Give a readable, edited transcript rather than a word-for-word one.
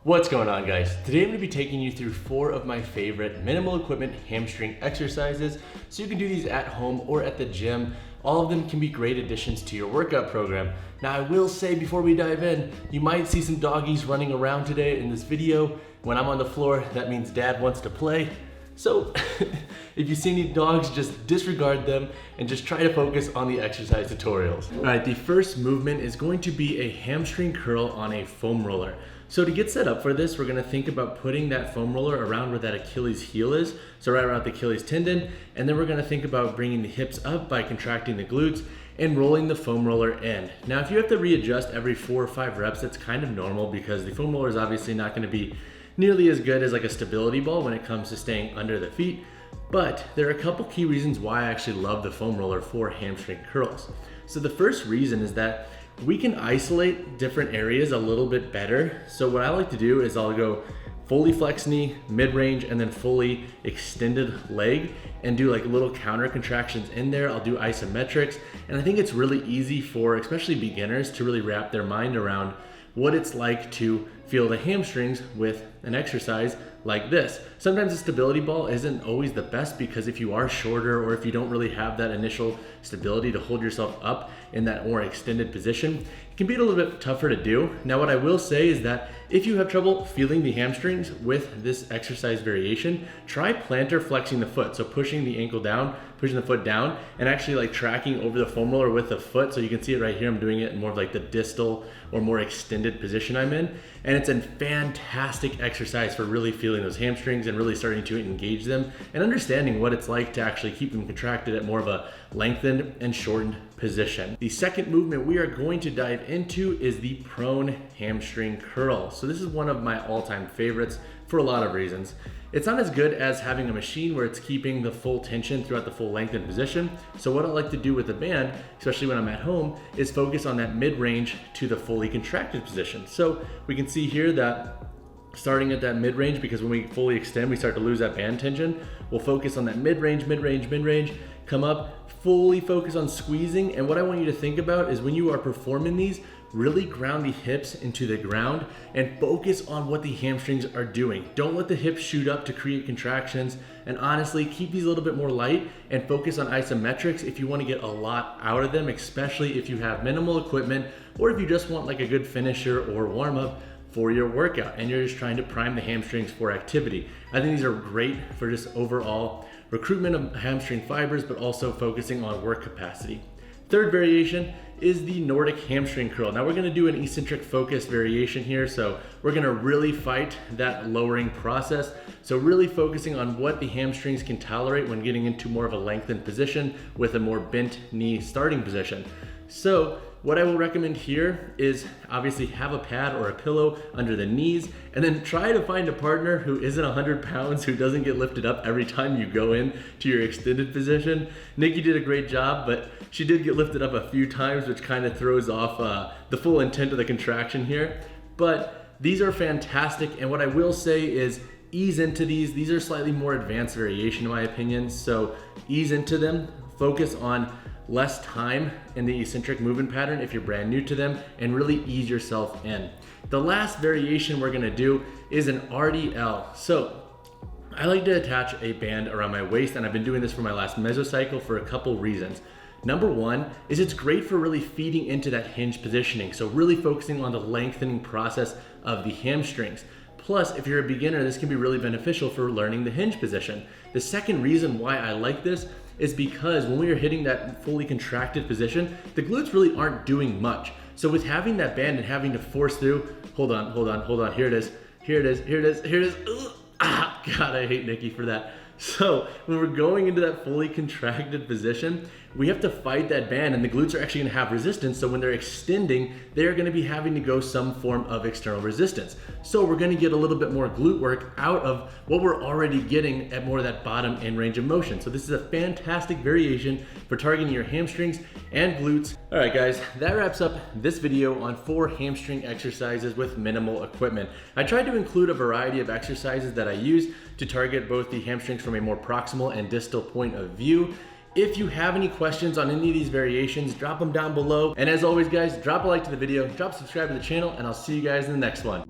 What's going on, guys? Today I'm going to be taking you through 4 of my favorite minimal equipment hamstring exercises so you can do these at home or at the gym. All of them can be great additions to your workout program. Now I will say before we dive in, you might see some doggies running around today in this video. When I'm on the floor, that means dad wants to play. So if you see any dogs, just disregard them and just try to focus on the exercise tutorials. All right, the first movement is going to be a hamstring curl on a foam roller. So to get set up for this, we're gonna think about putting that foam roller around where that Achilles heel is, so right around the Achilles tendon, and then we're gonna think about bringing the hips up by contracting the glutes and rolling the foam roller in. Now, if you have to readjust every 4 or 5 reps, that's kind of normal because the foam roller is obviously not gonna be nearly as good as like a stability ball when it comes to staying under the feet. But there are a couple key reasons why I actually love the foam roller for hamstring curls. So the first reason is that we can isolate different areas a little bit better. So what I like to do is I'll go fully flex knee, mid-range, and then fully extended leg and do like little counter contractions in there. I'll do isometrics. And I think it's really easy for especially beginners to really wrap their mind around what it's like to feel the hamstrings with an exercise like this. Sometimes a stability ball isn't always the best because if you are shorter or if you don't really have that initial stability to hold yourself up in that more extended position, it can be a little bit tougher to do. Now, what I will say is that if you have trouble feeling the hamstrings with this exercise variation, try plantar flexing the foot. So pushing the ankle down, pushing the foot down, and actually like tracking over the foam roller with the foot. So you can see it right here. I'm doing it in more of like the distal or more extended position I'm in. And it's a fantastic exercise for really feeling those hamstrings and really starting to engage them and understanding what it's like to actually keep them contracted at more of a lengthened and shortened position. The second movement we are going to dive into is the prone hamstring curl. So this is one of my all-time favorites for a lot of reasons. It's not as good as having a machine where it's keeping the full tension throughout the full lengthened position. So what I like to do with the band, especially when I'm at home, is focus on that mid-range to the fully contracted position. So we can see here that starting at that mid-range, because when we fully extend, we start to lose that band tension. We'll focus on that mid-range, mid-range, mid-range, come up, fully focus on squeezing. And what I want you to think about is when you are performing these, really ground the hips into the ground and focus on what the hamstrings are doing. Don't let the hips shoot up to create contractions. And honestly, keep these a little bit more light and focus on isometrics if you want to get a lot out of them, especially if you have minimal equipment or if you just want like a good finisher or warm up for your workout and you're just trying to prime the hamstrings for activity. I think these are great for just overall recruitment of hamstring fibers, but also focusing on work capacity. Third variation is the Nordic hamstring curl. Now we're gonna do an eccentric focus variation here. So we're gonna really fight that lowering process. So really focusing on what the hamstrings can tolerate when getting into more of a lengthened position with a more bent knee starting position. So what I will recommend here is obviously have a pad or a pillow under the knees and then try to find a partner who isn't 100 pounds, who doesn't get lifted up every time you go in to your extended position. Nikki did a great job, but she did get lifted up a few times, which kind of throws off the full intent of the contraction here. But these are fantastic. And what I will say is ease into these. These are slightly more advanced variation in my opinion. So ease into them, focus on less time in the eccentric movement pattern if you're brand new to them, and really ease yourself in. The last variation we're gonna do is an RDL. So I like to attach a band around my waist, and I've been doing this for my last mesocycle for a couple reasons. Number one is it's great for really feeding into that hinge positioning. So really focusing on the lengthening process of the hamstrings. Plus, if you're a beginner, this can be really beneficial for learning the hinge position. The second reason why I like this is because when we are hitting that fully contracted position, the glutes really aren't doing much. So with having that band and having to force through, hold on, here it is. Ugh. Ah, God, I hate Nikki for that. So when we're going into that fully contracted position, we have to fight that band, and the glutes are actually gonna have resistance. So when they're extending, they're gonna be having to go some form of external resistance. So we're gonna get a little bit more glute work out of what we're already getting at more of that bottom end range of motion. So this is a fantastic variation for targeting your hamstrings and glutes. All right, guys, that wraps up this video on 4 hamstring exercises with minimal equipment. I tried to include a variety of exercises that I use to target both the hamstrings from a more proximal and distal point of view. If you have any questions on any of these variations, drop them down below. And as always, guys, drop a like to the video, drop a subscribe to the channel, and I'll see you guys in the next one.